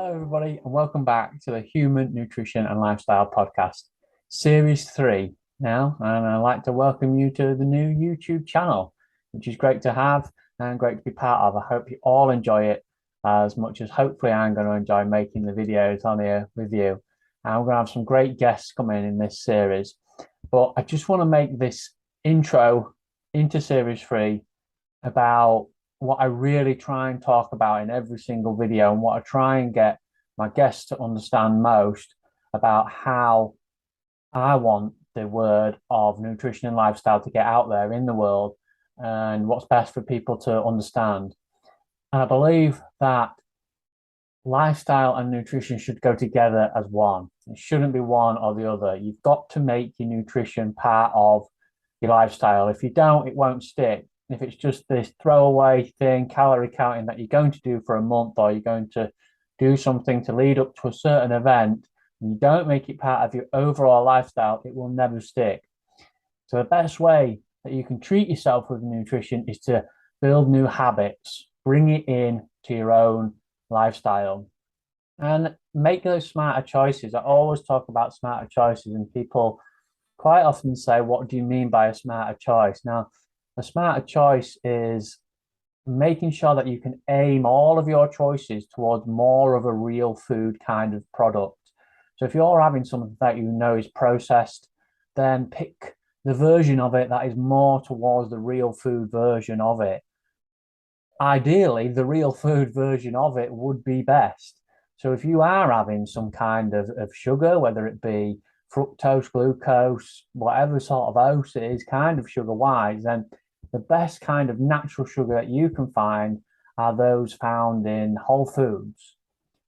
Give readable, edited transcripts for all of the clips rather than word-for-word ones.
Hello, everybody, and welcome back to the Human Nutrition and Lifestyle Podcast, Series 3 now. And I'd like to welcome you to the new YouTube channel, which is great to have and great to be part of. I hope you all enjoy it as much as hopefully I'm going to enjoy making the videos on here with you. And we're going to have some great guests coming in this series. But I just want to make this intro into Series 3 about what I really try and talk about in every single video and what I try and get my guests to understand most about how I want the word of nutrition and lifestyle to get out there in the world and what's best for people to understand. And I believe that lifestyle and nutrition should go together as one. It shouldn't be one or the other. You've got to make your nutrition part of your lifestyle. If you don't, it won't stick. If it's just this throwaway thing, calorie counting that you're going to do for a month, or you're going to do something to lead up to a certain event, and you don't make it part of your overall lifestyle, it will never stick. So the best way that you can treat yourself with nutrition is to build new habits, bring it in to your own lifestyle, and make those smarter choices. I always talk about smarter choices, and people quite often say, what do you mean by a smarter choice? Now, a smarter choice is making sure that you can aim all of your choices towards more of a real food kind of product. So if you're having something that you know is processed, then pick the version of it that is more towards the real food version of it. Ideally, the real food version of it would be best. So if you are having some kind of sugar, whether it be fructose, glucose, whatever sort of ose it is, kind of sugar wise, then the best kind of natural sugar that you can find are those found in whole foods,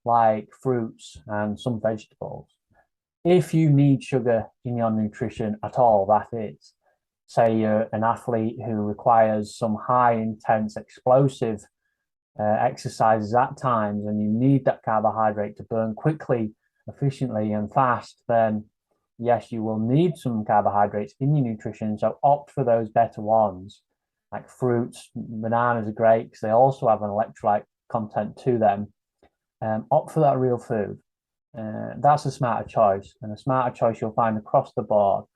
like fruits and some vegetables. If you need sugar in your nutrition at all, that is, say you're an athlete who requires some high intense explosive exercises at times and you need that carbohydrate to burn quickly, efficiently and fast, then yes, you will need some carbohydrates in your nutrition. So opt for those better ones, like fruits. Bananas are great because they also have an electrolyte content to them. Opt for that real food. That's a smarter choice, and a smarter choice you'll find across the board.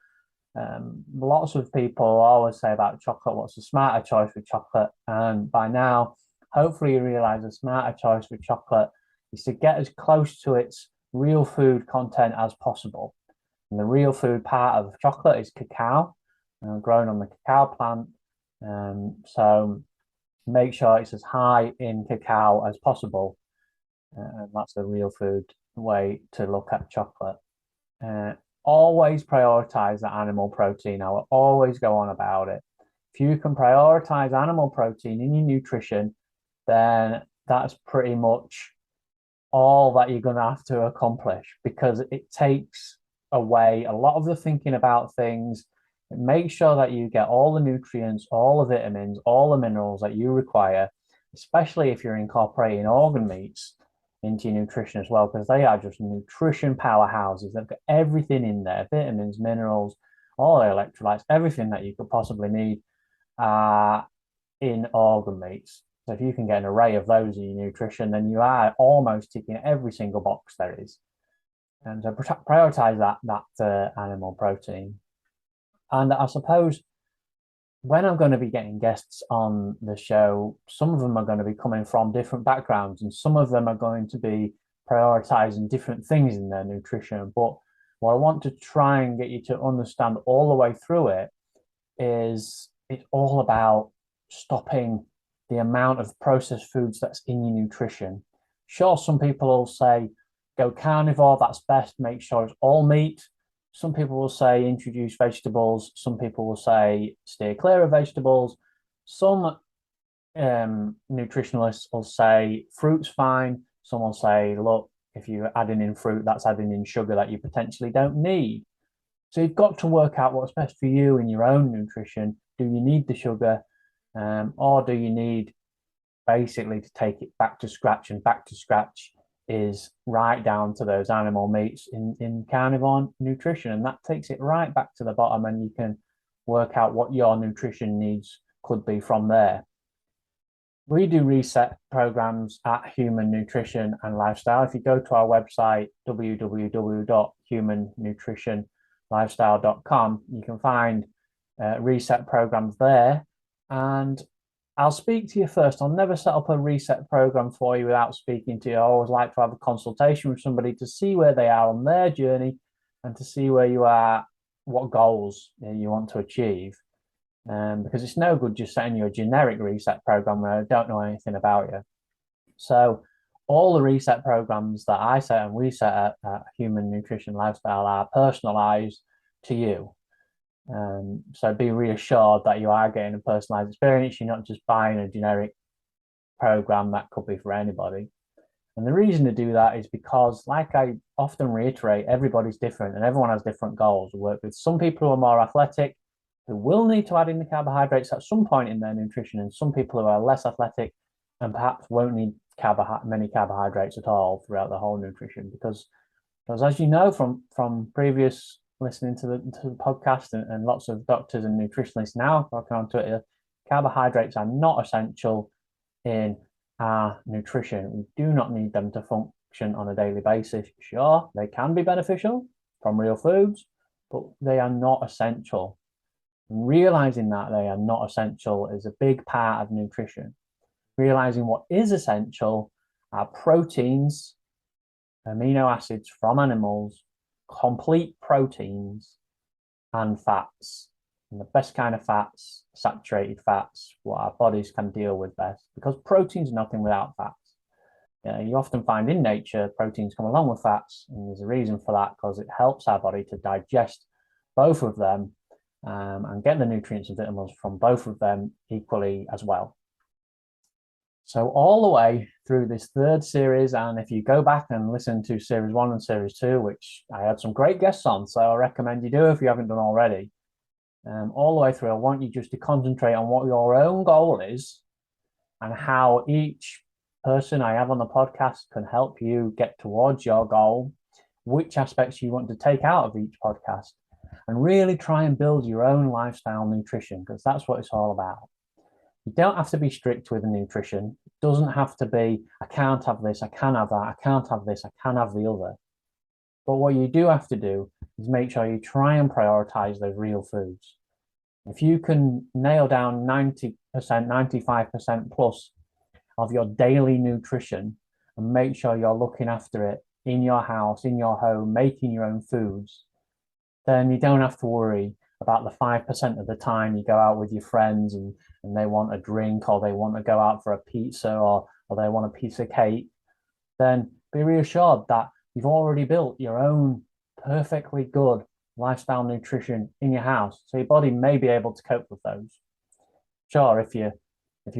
Lots of people always say about chocolate, what's a smarter choice with chocolate? And by now, hopefully you realize a smarter choice with chocolate is to get as close to its real food content as possible. And the real food part of chocolate is cacao, grown on the cacao plant. So make sure it's as high in cacao as possible. And that's the real food way to look at chocolate. Always prioritize the animal protein. I will always go on about it. If you can prioritize animal protein in your nutrition, then that's pretty much all that you're going to have to accomplish, because it takes away a lot of the thinking about things. It makes sure that you get all the nutrients, all the vitamins, all the minerals that you require, especially if you're incorporating organ meats into your nutrition as well, because they are just nutrition powerhouses. They've got everything in there, vitamins, minerals, all the electrolytes, everything that you could possibly need in organ meats. So if you can get an array of those in your nutrition, then you are almost ticking every single box there is. And so prioritize that animal protein. And I suppose when I'm going to be getting guests on the show, some of them are going to be coming from different backgrounds, and some of them are going to be prioritizing different things in their nutrition. But what I want to try and get you to understand all the way through it is it's all about stopping the amount of processed foods that's in your nutrition. Sure, some people will say, go carnivore, that's best, make sure it's all meat. Some people will say introduce vegetables. Some people will say steer clear of vegetables. Some nutritionalists will say fruit's fine. Some will say, look, if you're adding in fruit, that's adding in sugar that you potentially don't need. So you've got to work out what's best for you in your own nutrition. Do you need the sugar, or do you need basically to take it back to scratch? And back to scratch is right down to those animal meats in carnivore nutrition. And that takes it right back to the bottom, and you can work out what your nutrition needs could be from there. We do reset programs at Human Nutrition and Lifestyle. If you go to our website, www.humannutritionlifestyle.com, you can find reset programs there. And I'll speak to you first. I'll never set up a reset program for you without speaking to you. I always like to have a consultation with somebody to see where they are on their journey and to see where you are, what goals you want to achieve. Because it's no good just setting you a generic reset program where I don't know anything about you. So all the reset programs that I set and we set at Human Nutrition Lifestyle are personalized to you. So be reassured that you are getting a personalized experience. You're not just buying a generic program that could be for anybody. And the reason to do that is because, like I often reiterate, everybody's different and everyone has different goals. We work with some people who are more athletic, who will need to add in the carbohydrates at some point in their nutrition, and some people who are less athletic and perhaps won't need many carbohydrates at all throughout the whole nutrition. Because as you know from previous listening to the podcast and lots of doctors and nutritionists now talking on Twitter, carbohydrates are not essential in our nutrition. We do not need them to function on a daily basis. Sure, they can be beneficial from real foods, but they are not essential. Realizing that they are not essential is a big part of nutrition. Realizing what is essential are proteins, amino acids from animals, complete proteins, and fats. And the best kind of fats, saturated fats, what our bodies can deal with best, because protein's nothing without fats. You often find in nature proteins come along with fats, and there's a reason for that, because it helps our body to digest both of them and get the nutrients and vitamins from both of them equally as well. So all the way through this third series, and if you go back and listen to series 1 and series 2, which I had some great guests on, so I recommend you do if you haven't done already, all the way through, I want you just to concentrate on what your own goal is and how each person I have on the podcast can help you get towards your goal, which aspects you want to take out of each podcast, and really try and build your own lifestyle nutrition, because that's what it's all about. You don't have to be strict with the nutrition. It doesn't have to be, I can't have this, I can have that, I can't have this, I can have the other. But what you do have to do is make sure you try and prioritize those real foods. If you can nail down 90%, 95% plus of your daily nutrition and make sure you're looking after it in your house, in your home, making your own foods, then you don't have to worry about the 5% of the time you go out with your friends and they want a drink, or they want to go out for a pizza, or they want a piece of cake. Then be reassured that you've already built your own perfectly good lifestyle nutrition in your house, so your body may be able to cope with those. Sure, if you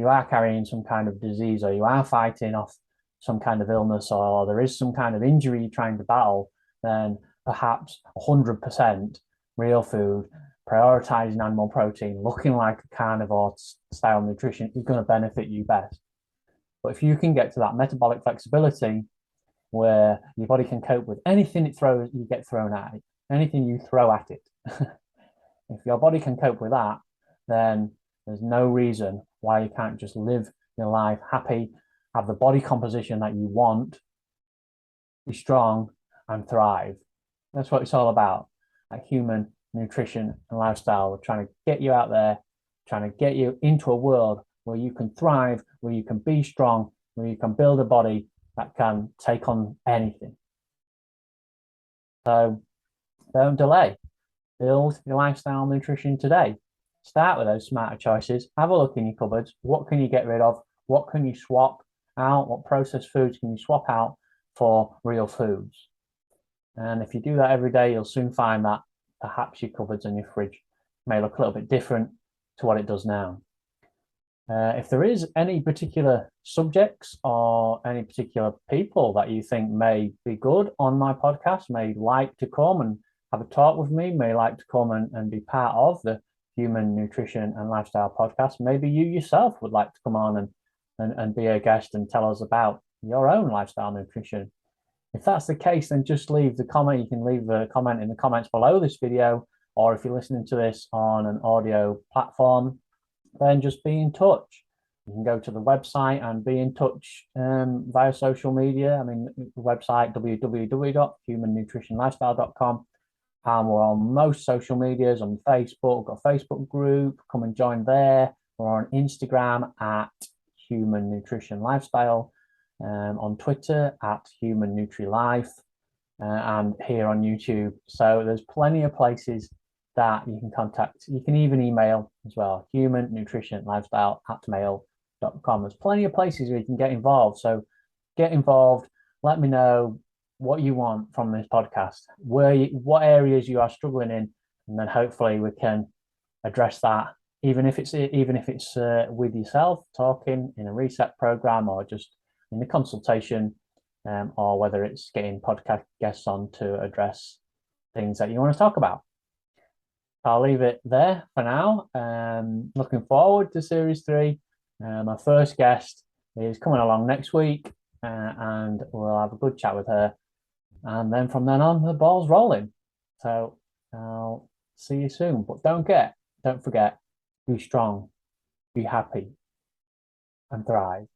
are carrying some kind of disease, or you are fighting off some kind of illness, or there is some kind of injury you're trying to battle, then perhaps 100% real food, prioritizing animal protein, looking like a carnivore style nutrition is going to benefit you best. But if you can get to that metabolic flexibility where your body can cope with anything you get thrown at it, anything you throw at it, if your body can cope with that, then there's no reason why you can't just live your life happy, have the body composition that you want, be strong, and thrive. That's what it's all about. Like Human Nutrition and Lifestyle, we're trying to get you out there, trying to get you into a world where you can thrive, where you can be strong, where you can build a body that can take on anything. So don't delay. Build your lifestyle nutrition today. Start with those smarter choices. Have a look in your cupboards. What can you get rid of? What can you swap out? What processed foods can you swap out for real foods? And if you do that every day, you'll soon find that perhaps your cupboards and your fridge may look a little bit different to what it does now. If there is any particular subjects or any particular people that you think may be good on my podcast, may like to come and have a talk with me, may like to come and be part of the Human Nutrition and Lifestyle podcast, maybe you yourself would like to come on and be a guest and tell us about your own lifestyle nutrition. If that's the case, then just leave the comment. You can leave a comment in the comments below this video, or if you're listening to this on an audio platform, then just be in touch. You can go to the website and be in touch via social media. I mean, the website www.humannutritionlifestyle.com. And we're on most social medias on Facebook. We've got a Facebook group. Come and join there. We're on Instagram at Human Nutrition Lifestyle, on Twitter at Human Nutri Life, and here on YouTube. So there's plenty of places that you can contact. You can even email as well, humannutritionlifestyle@mail.com. There's plenty of places where you can get involved. So get involved. Let me know what you want from this podcast, what areas you are struggling in, and then hopefully we can address that. Even if it's with yourself, talking in a reset program, or just in the consultation, or whether it's getting podcast guests on to address things that you want to talk about. I'll leave it there for now. Looking forward to series 3. My first guest is coming along next week, and we'll have a good chat with her. And then from then on, the ball's rolling. So I'll see you soon. But don't forget, be strong, be happy, and thrive.